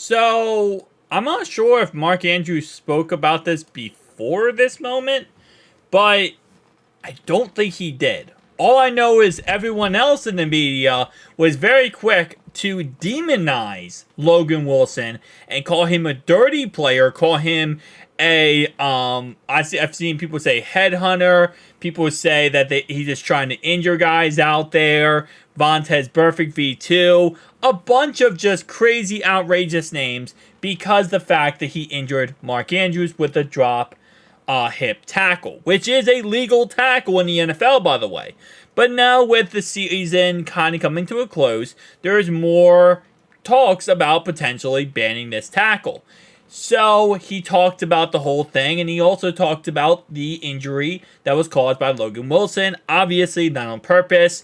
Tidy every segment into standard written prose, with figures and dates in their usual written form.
So, I'm not sure if Mark Andrews spoke about this before this moment, but I don't think he did. All I know is everyone else in the media was very quick to demonize Logan Wilson and call him a dirty player, call him I've seen people say headhunter. People say that he's just trying to injure guys out there. Vontez Perfect V2. A bunch of just crazy, outrageous names because the fact that he injured Mark Andrews with a drop hip tackle, which is a legal tackle in the NFL, by the way. But now with the season kind of coming to a close, there's more talks about potentially banning this tackle. So he talked about the whole thing, and he also talked about the injury that was caused by Logan Wilson. Obviously, not on purpose.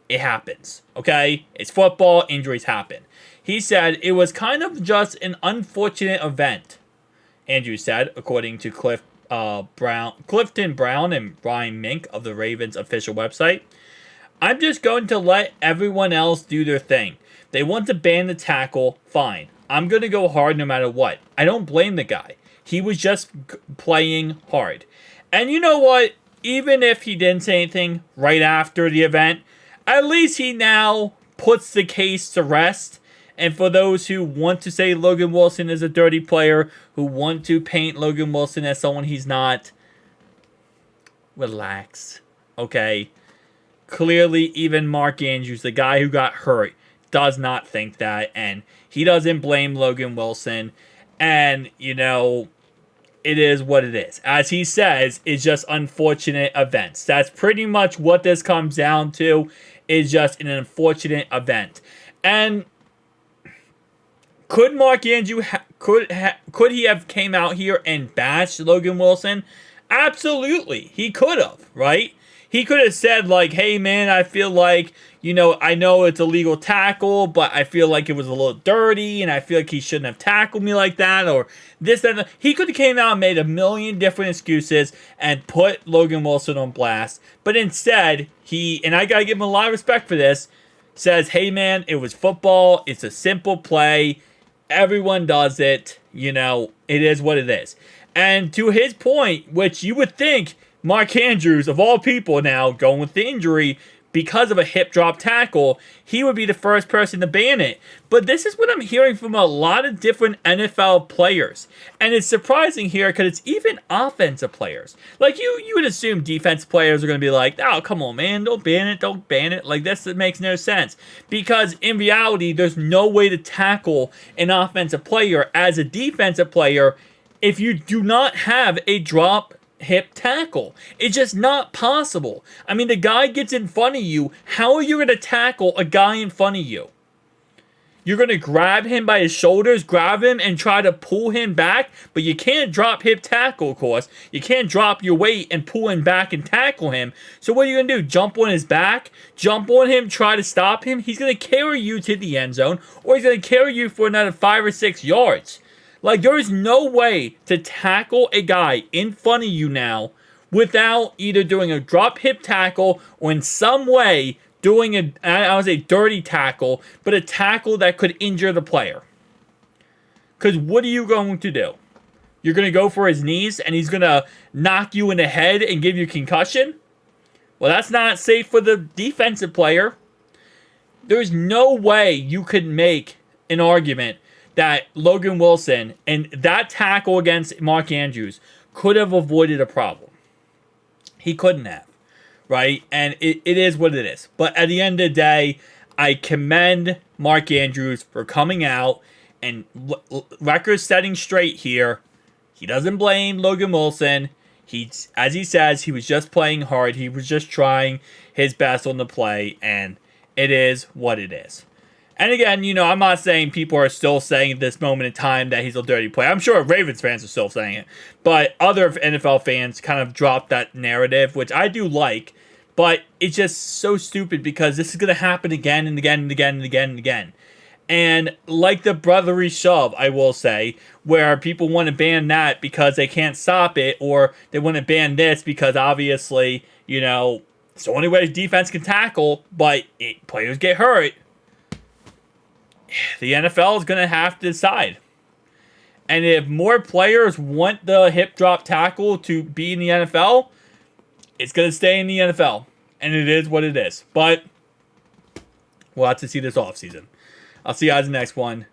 It happens, okay? It's football. Injuries happen. He said it was kind of just an unfortunate event, Andrew said, according to Clifton Brown and Brian Mink of the Ravens official website. I'm just going to let everyone else do their thing. They want to ban the tackle, fine. I'm going to go hard no matter what. I don't blame the guy. He was just playing hard. And you know what? Even if he didn't say anything right after the event, at least he now puts the case to rest. And for those who want to say Logan Wilson is a dirty player, who want to paint Logan Wilson as someone he's not, relax, okay? Clearly, even Mark Andrews, the guy who got hurt, does not think that, and he doesn't blame Logan Wilson. And, it is what it is. As he says, it's just unfortunate events. That's pretty much what this comes down to, is just an unfortunate event. And could Mark Andrews could he have came out here and bashed Logan Wilson? Absolutely, he could have, right? He could have said like, "Hey man, I feel like I know it's a legal tackle, but I feel like it was a little dirty, and I feel like he shouldn't have tackled me like that," or this, that, and that. He could have came out and made a million different excuses and put Logan Wilson on blast. But instead, and I gotta give him a lot of respect for this, says, "Hey man, it was football. It's a simple play. Everyone does it. It is what it is." And to his point, which you would think Mark Andrews, of all people now, going with the injury because of a hip drop tackle, he would be the first person to ban it. But this is what I'm hearing from a lot of different NFL players. And it's surprising here because it's even offensive players. Like you would assume defense players are going to be like, "Oh, come on, man, don't ban it. Like this, it makes no sense." Because in reality, there's no way to tackle an offensive player as a defensive player if you do not have a drop hip tackle. It's just not possible. I mean, the guy gets in front of you. How are you going to tackle a guy in front of you? You're going to grab him by his shoulders, grab him, and try to pull him back, but you can't drop hip tackle, of course. You can't drop your weight and pull him back and tackle him. So what are you going to do? Jump on his back? Jump on him, try to stop him? He's going to carry you to the end zone, or he's going to carry you for another 5 or 6 yards. Like, there is no way to tackle a guy in front of you now without either doing a drop hip tackle or in some way doing I would say dirty tackle, but a tackle that could injure the player. Because what are you going to do? You're going to go for his knees and he's going to knock you in the head and give you concussion? Well, that's not safe for the defensive player. There's no way you could make an argument that Logan Wilson and that tackle against Mark Andrews could have avoided a problem. He couldn't have, right? And it is what it is. But at the end of the day, I commend Mark Andrews for coming out and record setting straight here. He doesn't blame Logan Wilson. As he says, he was just playing hard. He was just trying his best on the play, and it is what it is. And again, I'm not saying people are still saying at this moment in time that he's a dirty player. I'm sure Ravens fans are still saying it. But other NFL fans kind of dropped that narrative, which I do like. But it's just so stupid because this is going to happen again and again and again and again and again. And like the brotherly shove, I will say, where people want to ban that because they can't stop it, or they want to ban this because obviously, it's the only way defense can tackle, but players get hurt. the NFL is going to have to decide. And if more players want the hip drop tackle to be in the NFL, it's going to stay in the NFL. And it is what it is. But we'll have to see this offseason. I'll see you guys in the next one.